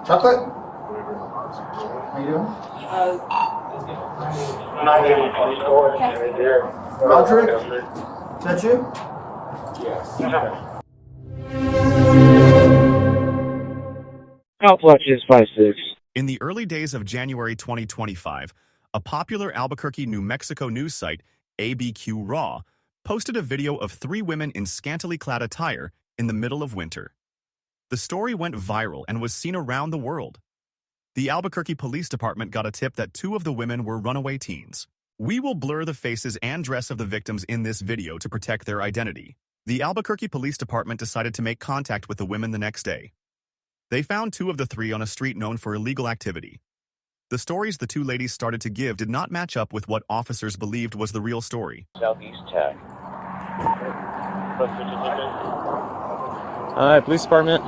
Chocolate? How you doing? Roderick? Is that you? Yes. Outflushes 5-6. In the early days of January 2025, a popular Albuquerque, New Mexico news site, ABQ Raw, posted a video of 3 women in scantily clad attire in the middle of winter. The story went viral and was seen around the world. The Albuquerque Police Department got a tip that 2 of the women were runaway teens. We will blur the faces and dress of the victims in this video to protect their identity. The Albuquerque Police Department decided to make contact with the women the next day. They found 2 of the 3 on a street known for illegal activity. The stories the 2 ladies started to give did not match up with what officers believed was the real story. Southeast Tech. Hi, police department.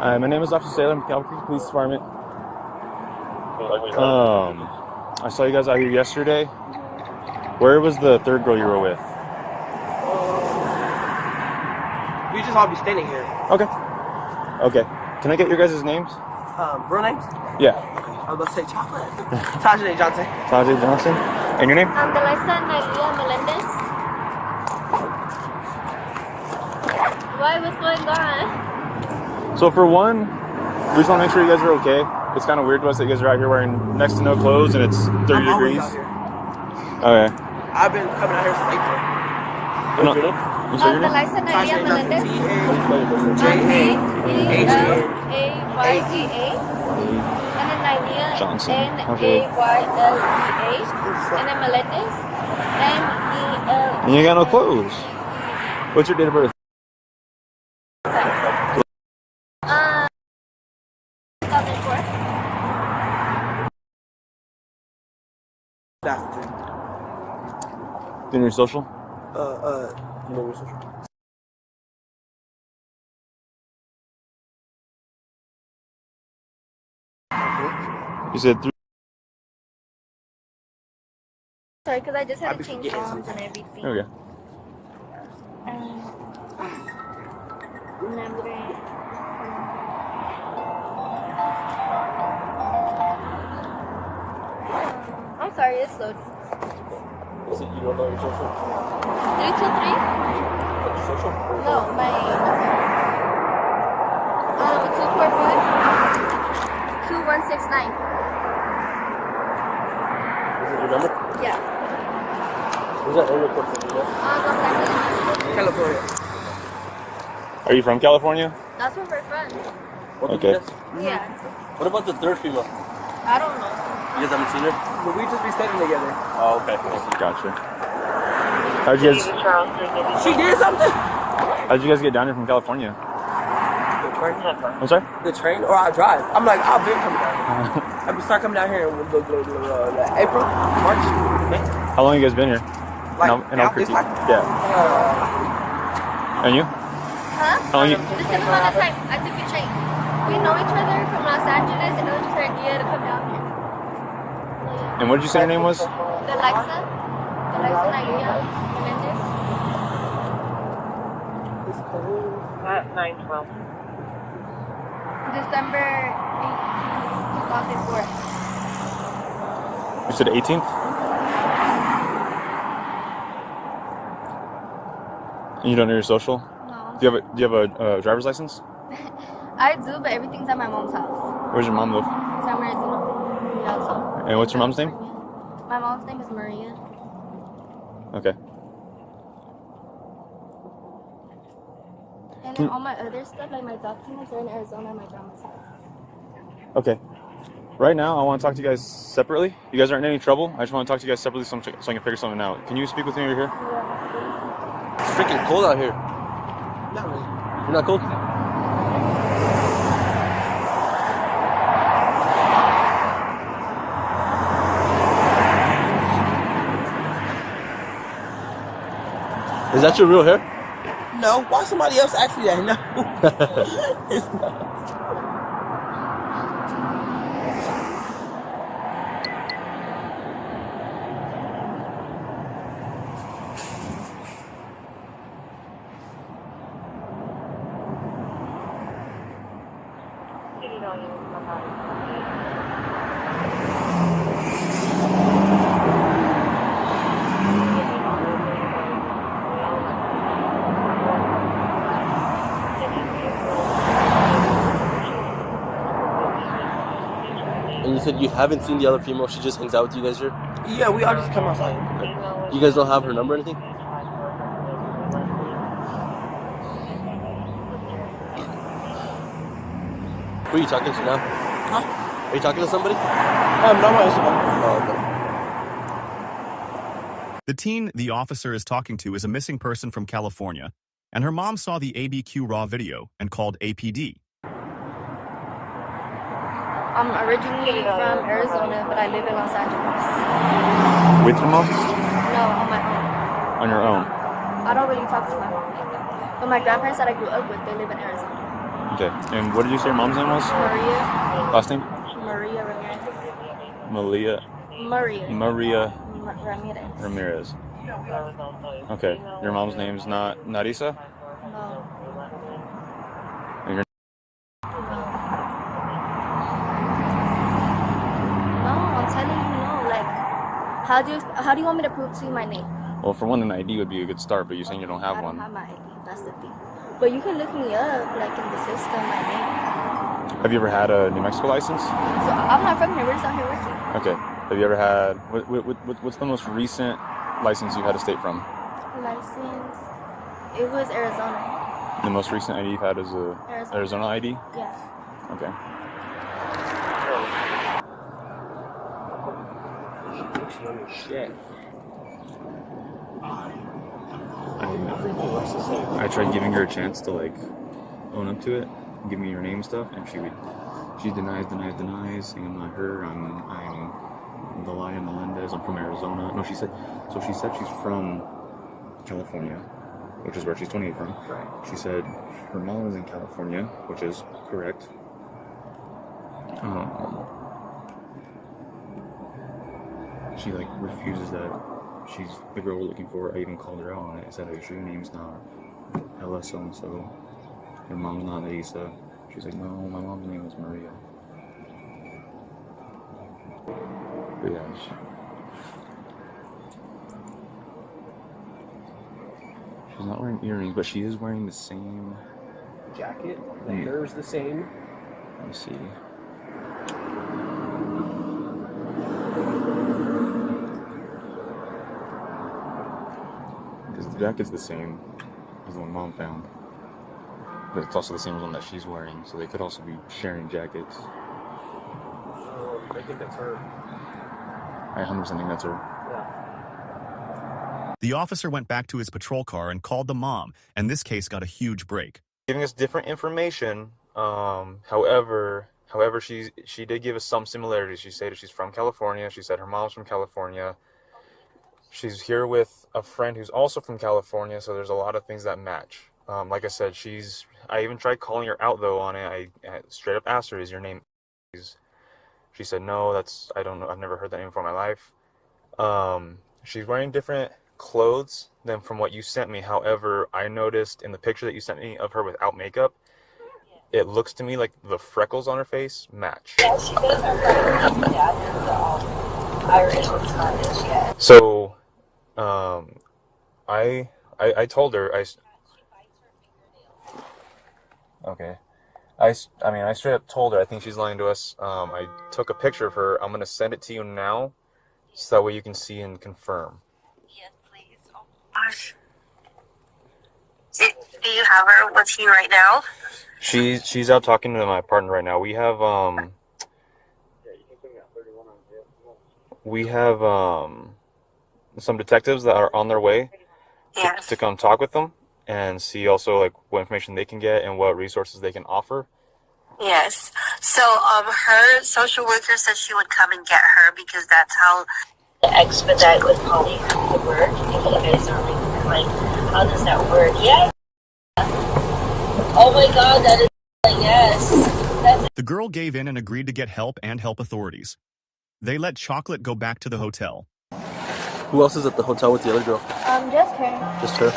Hi, my name is Officer Salem, Albuquerque Police Department. I saw you guys out here yesterday. Where was the 3rd girl you were with? We just all be standing here. Okay. Okay. Can I get your guys' names? Real names? Yeah. I was about to say chocolate. Tajay Johnson. Tajay Johnson. And your name? Delisa Nadia Melendez. Why? What's going on? So for one, we just want to make sure you guys are okay. It's kind of weird to us that you guys are out here wearing next to no clothes and it's 30 degrees. Out here. Okay. I've been coming out here since April. No. You say your name? Delisa Nadia Melendez. T-A-J-A-Y-E-A. And then Nadia. Johnson. N-A-Y-L-E-A. And then Melendez. M-E-L. And you got no clothes. What's your date of birth? 2004. That's the Do you know your social? you know your social? You said 3. Sorry, because I just had to change songs and everything. Okay. Nombre. I'm sorry, it's loading. You said you don't know your social? 323? What's your social? No, my 245 2169. Is it your number? Yeah. Where's that area code from, you know? Los Angeles. California. Are you from California? That's where we're from. Okay. Yeah. What about the 3rd female? I don't know. You guys haven't seen her? But we just be standing together. Oh, okay. Gotcha. How'd you guys She did something? How'd you guys get down here from California? The train? I'm sorry? The train or I drive. I'm like, I've been coming down here. I start coming down here in April, March. How long you guys been here? Like, in Albuquerque? Yeah. And you? Huh? How long you? The same amount of time. I took the train. We know each other from Los Angeles, and it was just our idea to come down here. And what did you say your name was? Delisa Nadia Melendez. At 912. December 18th, 2004. You said 18th? And you don't know your social? No. Do you have a driver's license? I do, but everything's at my mom's house. Where's your mom live? San Bernardino. Yeah, And what's your mom's name? my mom's name is Maria. Okay. And then all my other stuff, like my documents, are in Arizona at my grandma's house. Okay. Right now, I want to talk to you guys separately. You guys aren't in any trouble. I just want to talk to you guys separately so I can figure something out. Can you speak with me over here? It's freaking cold out here. Not really. You're not cold? Is that your real hair? No. Why somebody else ask me that? No. It's not. And you said you haven't seen the other female, she just hangs out with you guys here? Yeah, we all just come outside. You guys don't have her number or anything? Who are you talking to now? Huh? Are you talking to somebody? No, my Instagram. Oh, okay. The teen the officer is talking to is a missing person from California, and her mom saw the ABQ Raw video and called APD. I'm originally from Arizona, but I live in Los Angeles. With your mom? No, on my own. On your own? I don't really talk to my mom. But my grandparents that I grew up with, they live in Arizona. Okay. And what did you say your mom's name was? Maria. Last name? Maria Ramirez. Maria Ramirez. Ramirez. Okay. Your mom's name's not Narisa? No. And your No, I'm telling you no. Like, how do you want me to prove to you my name? well, for one, an ID would be a good start, but you're saying you don't have I one. don't have my ID. That's the thing. But you can look me up, like in the system, my name. Have you ever had a New Mexico license? So I'm not from here. We're just out here working. Okay. Have you ever had what's the most recent license you had a state from? License. It was Arizona. The most recent ID you've had is a Arizona ID? Yeah. Okay. Shit. I tried giving her a chance to like own up to it, give me her name and stuff, and she denies, saying I'm not her. I'm Delia Melendez. I'm from Arizona. No, she said she's from California, which is where she's 28 from. She said her mom is in California, which is correct. She like refuses that she's the girl we're looking for. I even called her out on it. I said, "Are you sure your name's not Ella so and so? Your mom's not Lisa." She's like, "No, my mom's name is Maria." But yeah, she's not wearing earrings, but she is wearing the same Jacket. The hair's the same. Let me see. Because the jacket's the same as the one Mom found. But it's also the same one that she's wearing, so they could also be sharing jackets. I think that's her. I 100% think that's her. Yeah. The officer went back to his patrol car and called the mom, and this case got a huge break. Giving us different information. However, she did give us some similarities. She said she's from California. She said her mom's from California. She's here with a friend who's also from California, so there's a lot of things that match. Like I said, I even tried calling her out though on it. I straight up asked her, "Is your name?" She said, "No, I don't know. I've never heard that name before in my life." She's wearing different clothes than from what you sent me. However, I noticed in the picture that you sent me of her without makeup, it looks to me like the freckles on her face match. Yeah, she does have freckles. Yeah, Irish and Scottish, yeah. So, I told her, okay. I straight up told her, I think she's lying to us. I took a picture of her. I'm going to send it to you now, so that way you can see and confirm. Yes, please. Oh, gosh. Do you have her with you right now? She's out talking to my partner right now. We have some detectives that are on their way Yes. to come talk with them and see also like what information they can get and what resources they can offer. Yes. So, her social worker said she would come and get her because that's how the expedite would probably have to work. If you guys are like, how does that work? Yeah. Oh my God, that is yes. That's The girl gave in and agreed to get help and help authorities. They let Chocolate go back to the hotel. Who else is at the hotel with the other girl? Just her. Just her?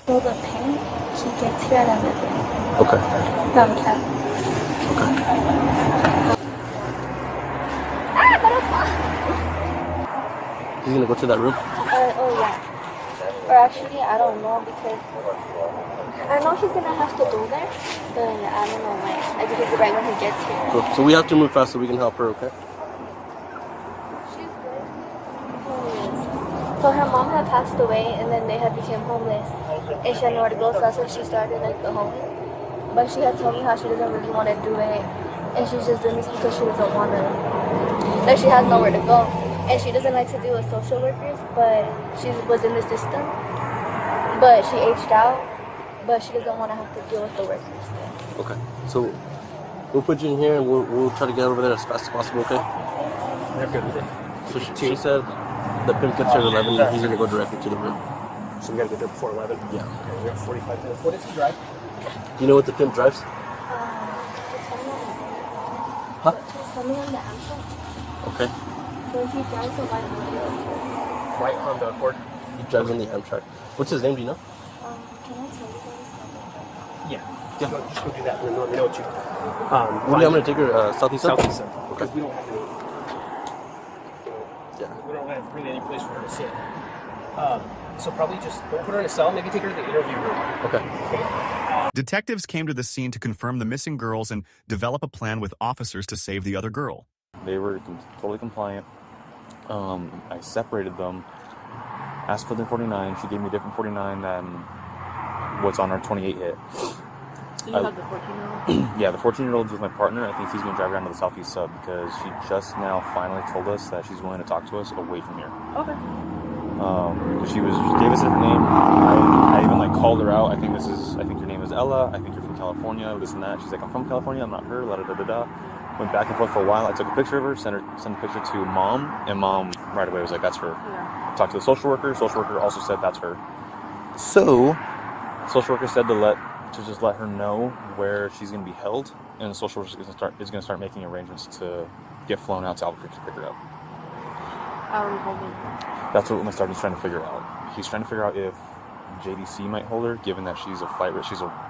So the paint. So she gets here at 11. Okay. From Cal. Ah, but it's fun. He's gonna go to that room? Oh yeah. Or actually, I don't know because I know he's gonna have to go there, but I don't know when. I think it's right when he gets here. Cool. So we have to move fast so we can help her, okay? She's good. So her mom had passed away, and then they had become homeless, and she had nowhere to go. So that's when she started like the home. But she had told me how she doesn't really want to do it, and she's just doing this because she doesn't want to. Like she has nowhere to go, and she doesn't like to deal with social workers, but she was in the system. But she aged out, but she doesn't want to have to deal with the workers. Okay. So we'll put you in here and we'll try to get over there as fast as possible, okay? They're good with it. So she said the pimp gets here at 11 and he's gonna go directly to the room. So we gotta get there before 11? Yeah. Okay, we have 45 minutes. What does he drive? Do you know what the pimp drives? Huh? He's coming on the Amtrak. Okay. So he drives a white Honda. White Honda Accord? He drives on the Amtrak. What's his name, do you know? Can I tell you guys? Yeah. Just go do that and then let me know what you... Well, I'm gonna take her southeast side? Southeast side. Okay. Because we don't have any... Yeah. We don't have really any place for her to sit. So probably just don't put her in a cell, maybe take her to the interview room. Okay. Detectives came to the scene to confirm the missing girls and develop a plan with officers to save the other girl. They were totally compliant. I separated them, asked for their 49. She gave me a different 49 than what's on our 28 hit. So you have the 14-year-old? Yeah, the 14-year-old is my partner. I think he's going to drive around to the Southeast Sub because she just now finally told us that she's willing to talk to us away from here. Okay. Because she gave us a different name. I even like called her out. I think your name is Ella. I think you're from California. This and that. She's like, I'm from California. I'm not her. La da da da da. Went back and forth for a while. I took a picture of her, sent a picture to mom, and mom right away was like, that's her. Yeah. Talked to the social worker. Social worker also said that's her. So, social worker said to just let her know where she's going to be held, and the social worker is going to start making arrangements to get flown out to Albuquerque to pick her up. How are we holding? That's what my sergeant's trying to figure out. He's trying to figure out if JDC might hold her, given that she's a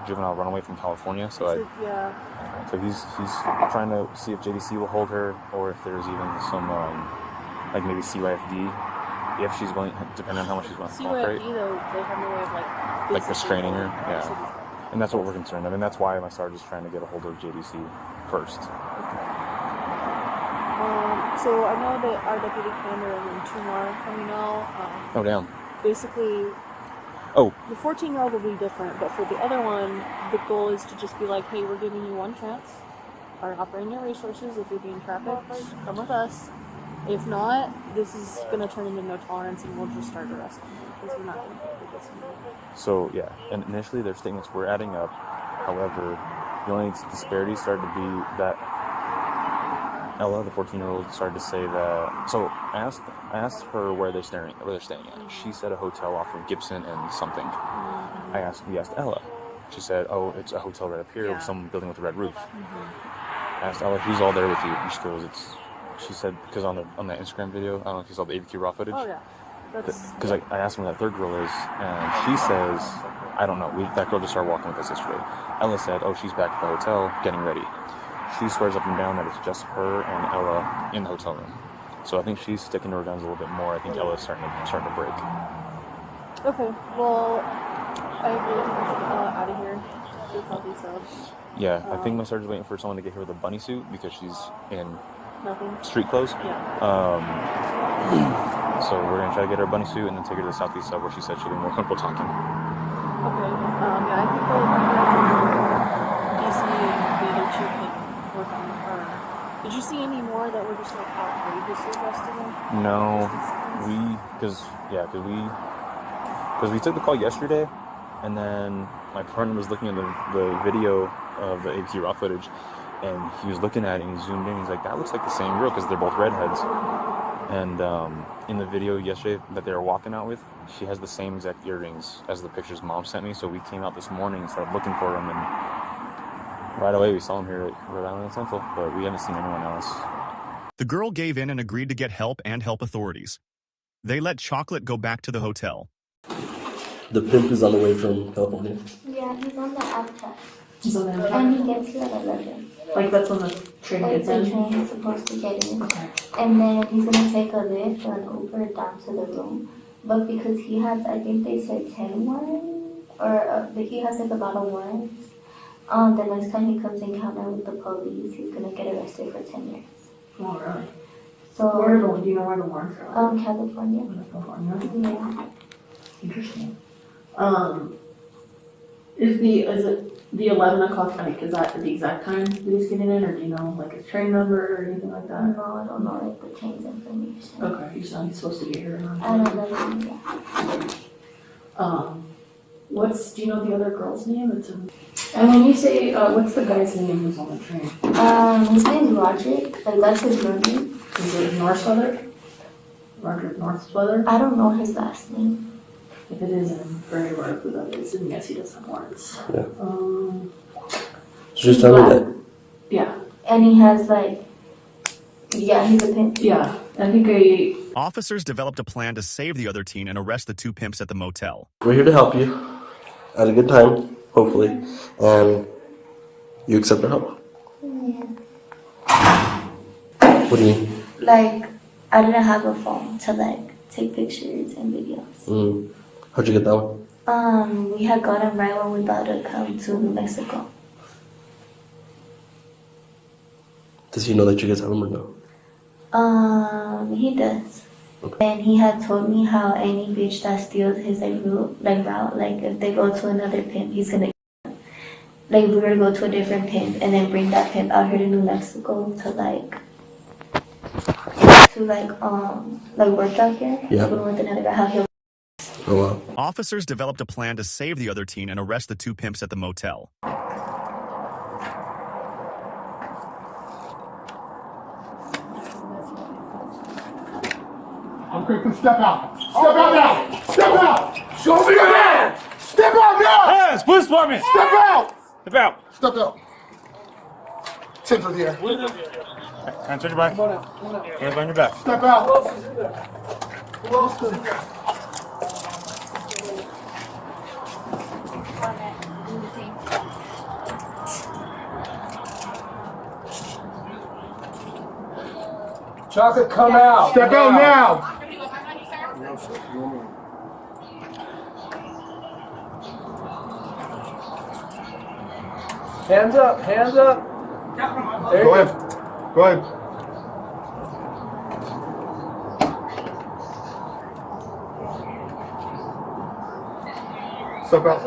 juvenile runaway from California. So he's trying to see if JDC will hold her, or if there's even some like maybe CYFD, if she's willing, depending on how much she's willing to cooperate. CYFD though, they have no way of like restraining her. Yeah, and that's what we're concerned. I mean, that's why my sergeant's trying to get a hold of JDC first. So I know that our deputy commander and 2 more coming out. Oh damn. Basically, Oh. The 14-year-old will be different, but for the other one, the goal is to just be like, hey, we're giving you one chance. Are operating your resources. If you're being trafficked, come with us. If not, this is going to turn into no tolerance, and we'll just start arresting you because we're not going to do this anymore. So yeah, and initially their statements were adding up. However, the only disparity started to be that Ella, the 14-year-old, started to say that. So I asked her where they're staying at. She said a hotel off of Gibson and something. We asked Ella. She said, "Oh, it's a hotel right up here with some building with a red roof." I asked Ella, "Who's all there with you?" And she goes, She said, because on that Instagram video, I don't know if you saw the ABQ raw footage. Oh yeah. Because I asked her where that third girl is, and she says, I don't know. That girl just started walking with us yesterday. Ella said, "Oh, she's back at the hotel getting ready." She swears up and down that it's just her and Ella in the hotel room. So I think she's sticking to her guns a little bit more. I think Ella's starting to break. Okay, well, I agree with out of here. Just all these subs. Yeah, I think my sergeant's waiting for someone to get her with a bunny suit because she's in Nothing. street clothes. Yeah. So we're going to try to get her a bunny suit and then take her to the Southeast Sub where she said she'll be more comfortable talking. Okay, yeah, I think DC and the other 2 can work on her. Did you see any more that were just like outrageously arrested? No, because we took the call yesterday, and then my partner was looking at the video of the ABQ raw footage, and he was looking at it and he zoomed in. He's like, that looks like the same girl because they're both redheads. And in the video yesterday that they were walking out with, she has the same exact earrings as the pictures mom sent me. So we came out this morning and started looking for them, and right away we saw them here at Rhode Island Central, but we haven't seen anyone else. The girl gave in and agreed to get help and help authorities. They let Chocolate go back to the hotel. The pimp is on the way from California. Yeah, he's on the app test. He's on the And he gets here at 11. Like that's when the train Like gets the in? train is supposed to get in. Okay. And then he's gonna take a lift or an Uber down to the room. But because he has, I think they said 10 warrants, or he has like a lot of warrants. The next time he comes in counter with the police, he's gonna get arrested for 10 years. Oh, really? So, Do you know where the warrants are? California. California? Yeah. Interesting. Is it the 11 o'clock, like, is that the exact time that he's getting in, or do you know, like, his train number or anything like that? No, I don't know, like, the train's information. Okay, he's supposed to be here around. I don't know, yeah. Do you know the other girl's name? And when you say, what's the guy's name who's on the train? His name's Roderick, like, that's his real name. Is it Northsweather? Roderick Northsweather? I don't know his last name. If it is, I'm very aware of who that is, and yes, he does have warrants. Yeah. Just tell me that. Yeah. And he has, like, yeah, he's a pimp. Yeah, I think Officers developed a plan to save the other teen and arrest the two pimps at the motel. We're here to help you at a good time, hopefully, and you accept our help. Yeah. What do you mean? Like, I didn't have a phone to, like, take pictures and videos. How'd you get that one? We had got him right when we about to come to New Mexico. Does he know that you guys have him or no? He does. Okay. And he had told me how any bitch that steals his route, like if they go to another pimp, he's gonna like we're gonna go to a different pimp and then bring that pimp out here to New Mexico to work out here. Yeah. Even with another guy, how he'll. Oh wow. Officers developed a plan to save the other teen and arrest the two pimps at the motel. Okay, please step out. Step out now. Step out. Show me your hand. Step out now. Hands, police department. Step out. Step out. Step out. Tens are there. Hands on your back. Hands on your back. Step out. Who else is there? Chocolate, come out. Step out now. Hands up, hands up. There Go you ahead. Go ahead. Step out.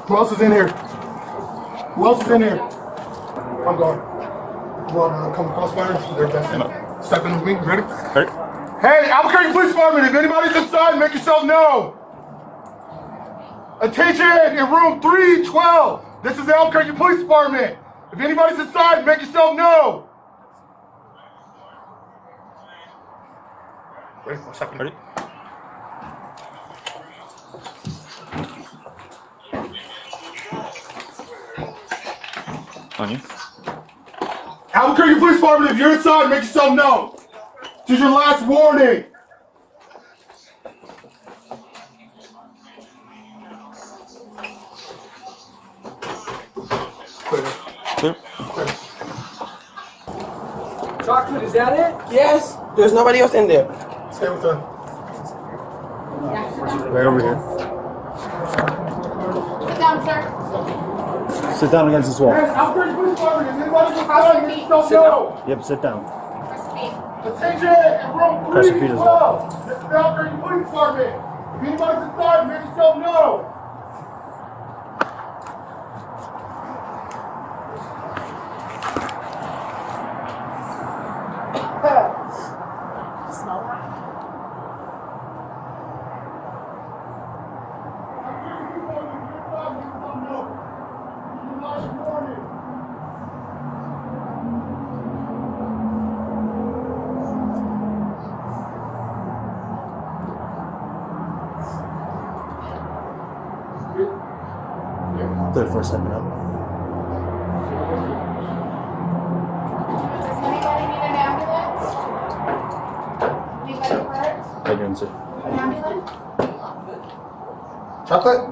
Who else is in here? Who else is in here? I'm going. You want to come across fire? They're best. Step in with me. Ready? Ready? Hey, Albuquerque Police Department, if anybody's inside, make yourself known. Attention in room 312. This is the Albuquerque Police Department. If anybody's inside, make yourself known. Ready? What's happening? Ready? On you. Albuquerque Police Department, if you're inside, make yourself known. This is your last warning. Clear. Chocolate, is that it? Yes. There's nobody else in there. Stay with her. Right over here. Sit down, sir. Sit down against this wall. Hey, Albuquerque Police Department, if anybody's inside, make yourself known. Yep, sit down. Attention in room Press your feet as well. 312. This is the Albuquerque Police Department. If anybody's inside, make yourself known. Third floor stepping up. Does anybody need an ambulance? Anybody hurt? How you doing, sir? An ambulance? Chocolate?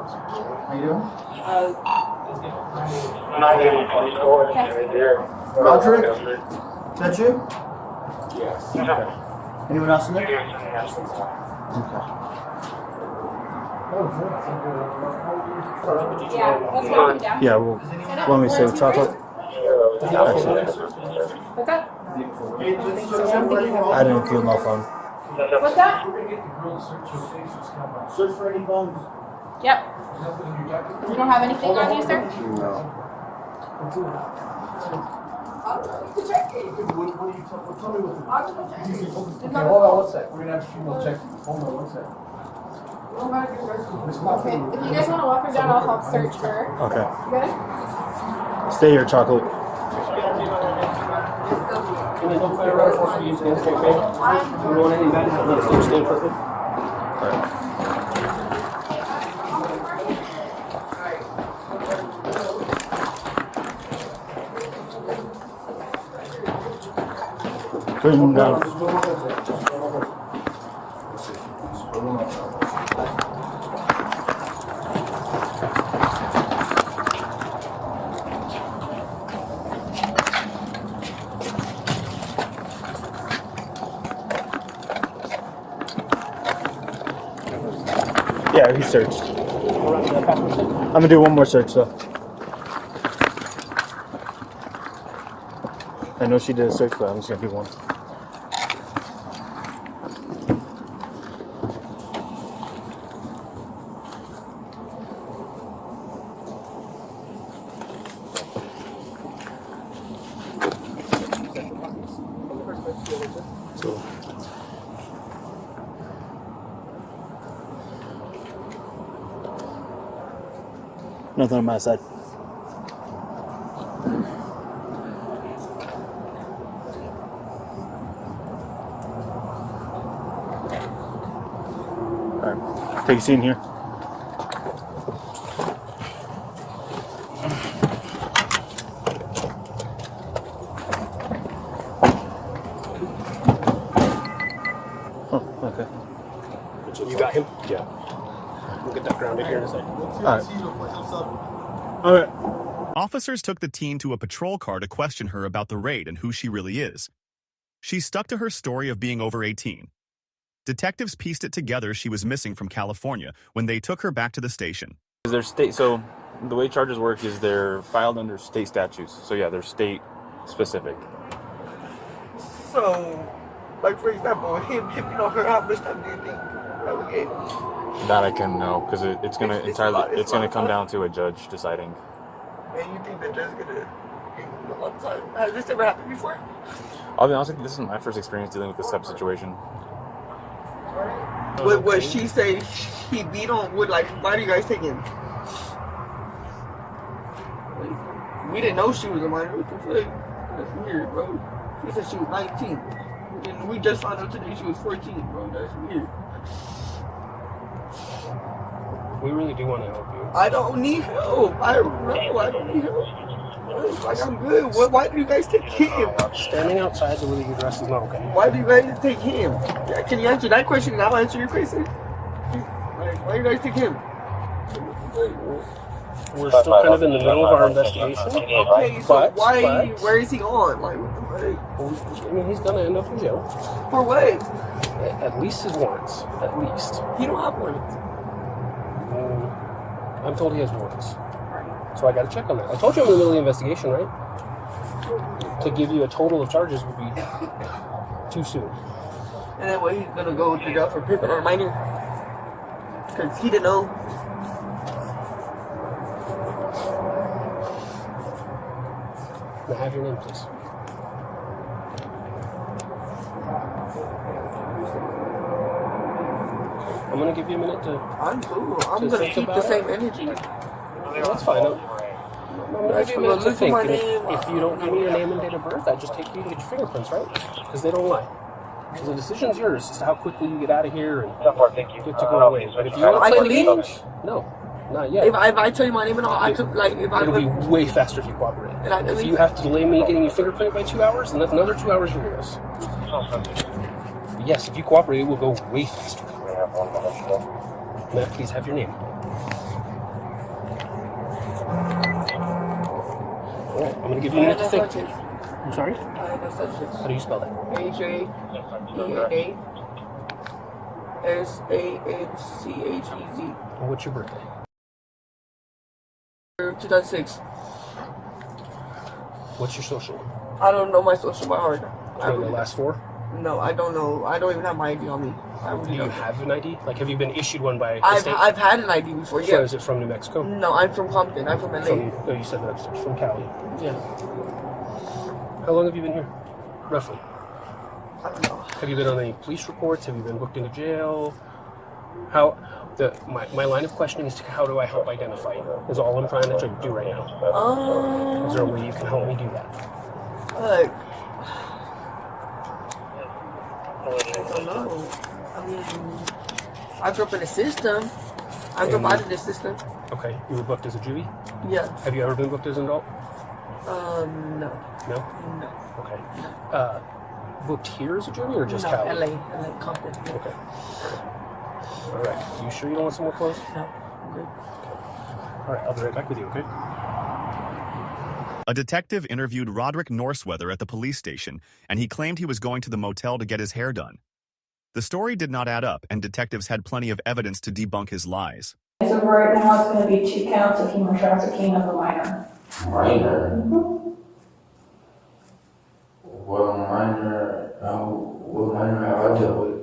How you doing? Okay. Roderick? Is that you? Yes. Anyone else in there? Yeah, let's walk him down. Yeah, well, want me to say with chocolate? What's that? I didn't include my phone. What's that? Search for any phones. Yep. You don't have anything on you, sir? No. Tell me what's okay, hold on one sec. We're gonna have a few more checks. Hold on one sec. Okay. If you guys want to walk her down, I'll help search her. Okay. Good? Stay here, chocolate. Can they don't fire around for us to use against okay? We don't want anything bad to happen. Let's just stand for it. Put him down. Yeah, he searched. I'm gonna do one more search though. I know she did a search, but I'm just gonna do one. So. Nothing on my side. Alright, take a seat in here. Oh, okay. You got him? Yeah. We'll get that grounded here in a second. All right. Officers took the teen to a patrol car to question her about the raid and who she really is. She stuck to her story of being over 18. Detectives pieced it together she was missing from California when they took her back to the station. They're state, so the way charges work is they're filed under state statutes. So yeah, they're state specific. So, like for example, him hipping on her, how much time do you think that we gave him? That I can know because it's gonna it's gonna come down to a judge deciding. And you think that judge's gonna give him a long time? Has this ever happened before? I'll be honest with you, this is my first experience dealing with this type of situation. What she say he beat on? Would like? Why do you guys take him? We didn't know she was a minor. What the fuck? That's weird, bro. She said she was 19. And we just found out today she was 14, bro. That's weird. We really do want to help you. I don't need help. I don't need help. Like, I'm good. Why do you guys take him? Standing outside the way you dress is not okay. Why do you guys take him? Yeah, can you answer that question and I'll answer your question? Like, why do you guys take him? We're still kind of in the middle of our investigation. Okay, so where is he on? Like, what the fuck? I mean, he's gonna end up in jail. For what? At least his warrants. At least. He don't have warrants. I'm told he has warrants. So I gotta check on that. I told you I'm in the middle of the investigation, right? To give you a total of charges would be too soon. And that way he's gonna go to jail for pimping on a minor. Because he didn't know. May I have your name, please? I'm gonna give you a minute to... I'm cool. I'm gonna keep the same energy. That's fine. I'm gonna give you a minute to think. And if you don't give me your name and date of birth, I just take you to get your fingerprints, right? Because they don't lie. So the decision's yours as to how quickly you get out of here and get to go away. But if you want to play the games, no, not yet. If I tell you my name and all, I could, like, if I... It'll be way faster if you cooperate. If you have to delay me getting your fingerprint by 2 hours, then that's another 2 hours you're with us. But yes, if you cooperate, it will go way faster. May I please have your name? going to give you a minute to think. Sanchez. I'm sorry? Diana Sanchez. How do you spell that? AJENASANCHEZ. And what's your birthday? 2006. What's your social? I don't know my social by heart. Do you know the last four? No, I don't know. I don't even have my ID on me. Do you have an ID? Like, have you been issued one by the state? I've had an ID before, So yeah. is it from New Mexico? No, I'm from Compton. I'm from LA. No, you said that upstairs. From Cali. Yeah. How long have you been here? Roughly. I don't know. Have you been on any police reports? Have you been booked into jail? My line of questioning is how do I help identify you? Is all I'm trying to do right now. Is there a way you can help me do that? I don't know. I mean, I grew up in the system. I grew up out of the system. Okay, you were booked as a juvie? Yeah. Have you ever been booked as an adult? No. No? No. Okay. Booked here as a juvie or just No, Cali? LA, Compton. Okay. All right. You sure you don't want some more clothes? No. I'm good. All right, I'll be right back with you, okay? A detective interviewed Roderick Norseweather at the police station, and he claimed he was going to the motel to get his hair done. The story did not add up, and detectives had plenty of evidence to debunk his lies. As of right now, it's going to be 2 counts of human trafficking of a minor. Minor? What minor have I dealt with?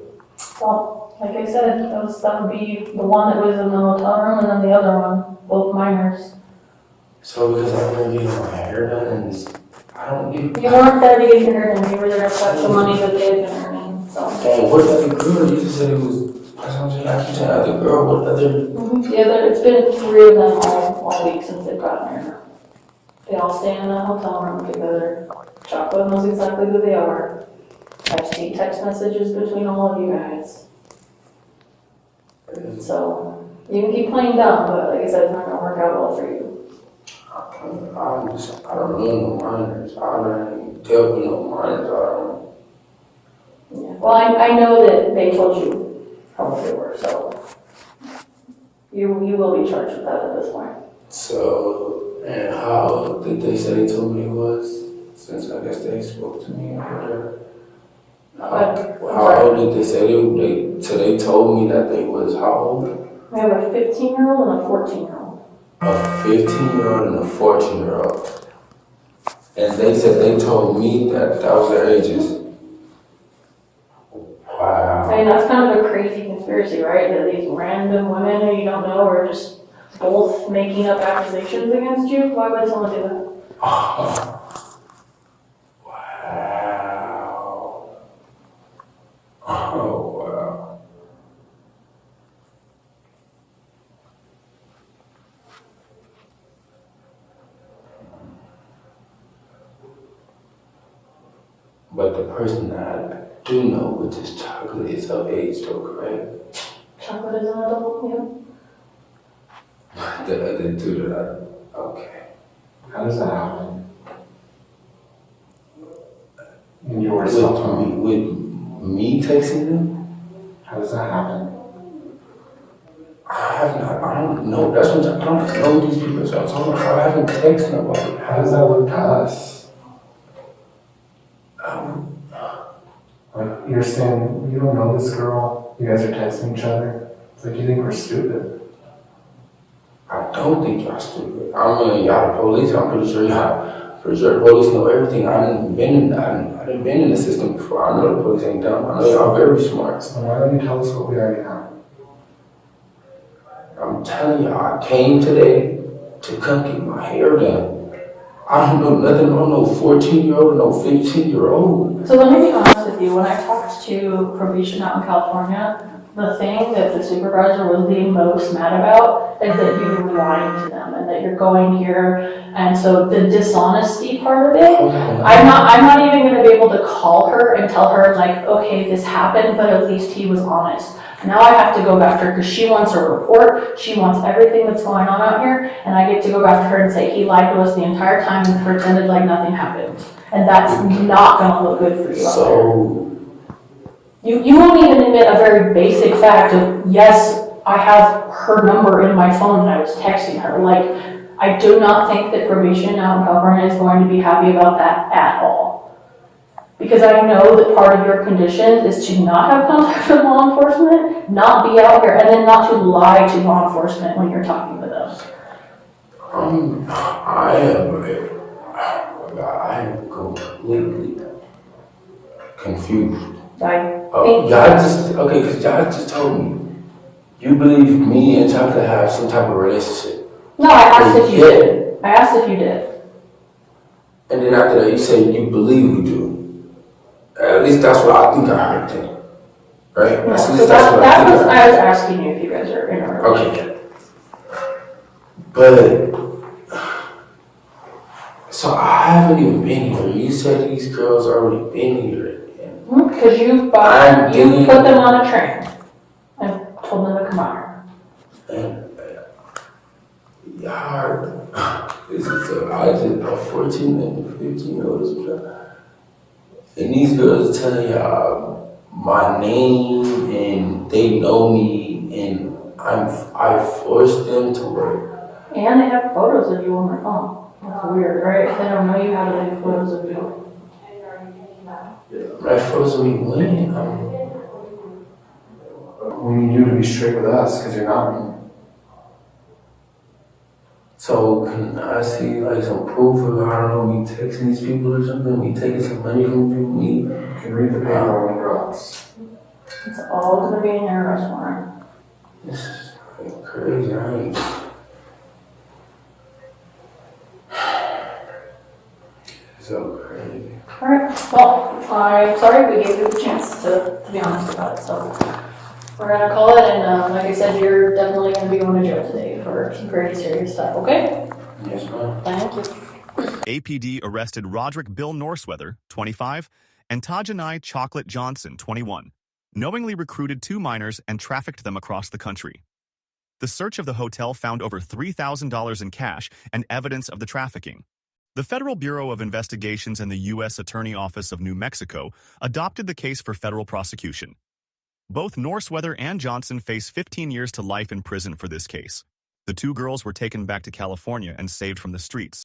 Well, like I said, that would be the one that was in the motel room and then the other one, both minors. So because I'm gonna get my hair done and I don't get... You weren't there to get your hair done, you were there to collect the money that they had been earning, so. Dang, what other girl? You just said it was... That's what I'm saying, I keep saying other girl, what other... Yeah, it's been 3 of them all week since they've gotten here. They all stay in a hotel room together. Chocolate knows exactly who they are. I've seen text messages between all of you guys. So, you can keep playing dumb, but like I said, it's not gonna work out well for you. I don't know no minors. I don't deal with no minors. I don't... Yeah. Well, I know that they told you how old they were, so you will be charged with that at this point. So, and how did they say they told me it was? Since I guess they spoke to me or whatever. How old did they say so they told me that they was how old? We have a 15-year-old and a 14-year-old. A 15-year-old and a 14-year-old. And they said they told me that was their ages. Wow. I mean, that's kind of a crazy conspiracy, right? That these random women who you don't know are just both making up accusations against you? Why would someone do that? Wow. Oh, wow. But the person that I do know, which is Chocolate, is of age though, correct? Chocolate is an adult, yeah. The other two that okay. How does that happen? In your With me texting them? How does that happen? I don't know. That's what I don't know these people. So I haven't texted nobody. How does that look to us? Like, you're saying you don't know this girl, you guys are texting each other. It's like you think we're stupid. I don't think y'all stupid. I mean, y'all the police. I'm pretty sure the police know everything. I've been in the system before. I know the police ain't dumb. I know y'all very smart. So why don't you tell us what we already know? I'm telling y'all, I came today to come get my hair done. I don't know nothing on no 14-year-old or no 15-year-old. So let me be honest with you. When I talked to probation out in California, the thing that the supervisor was the most mad about is that you were lying to them and that you're going here. And so the dishonesty part of it, I'm not even going to be able to call her and tell her like, okay, this happened, but at least he was honest. Now I have to go back to her because she wants a report. She wants everything that's going on out here. And I get to go back to her and say, he lied to us the entire time and pretended like nothing happened. And that's not going to look good for you out there. You won't even admit a very basic fact of, yes, I have her number in my phone and I was texting her. Like, I do not think that probation out in California is going to be happy about that at all. Because I know that part of your conditions is to not have contact with law enforcement, not be out here, and then not to lie to law enforcement when you're talking with them. I am completely confused. Y'all just told me you believe me and Chocolate have some type of relationship. No, I asked if you did. I asked if you did. And then after that, you say you believe we do. At least that's what I think I heard then. Right? No, At so least that's what I that think was, I was asking you if you guys are in a relationship. Okay. But, so I haven't even been here. You said these girls already been here. Because you put them on a train and told them to come out here. And y'all, this is a 14 and 15-year-old. And these girls tell y'all my name and they know me and I forced them to work. And they have photos of you on their phone. That's weird, right? If they don't know you, how do they have photos of you? My photos of me winning. We need you to be straight with us, because you're not. So can I see like some proof of, I don't know, me texting these people or something, me taking some money from people, You can read the paper when it drops. It's all going to be in your arrest warrant. This is like crazy, right? So crazy. Alright, well, I'm sorry we gave you the chance to be honest about it, so we're gonna call it, and like I said, you're definitely gonna be going to jail today for some pretty serious stuff, okay? Yes, ma'am. Thank you. APD arrested Roderick Bill Norseweather, 25, and Tajanai Chocolate Johnson, 21, knowingly recruited 2 minors and trafficked them across the country. The search of the hotel found over $3,000 in cash and evidence of the trafficking. The Federal Bureau of Investigations and the U.S. Attorney Office of New Mexico adopted the case for federal prosecution. Both Norseweather and Johnson face 15 years to life in prison for this case. The 2 girls were taken back to California and saved from the streets.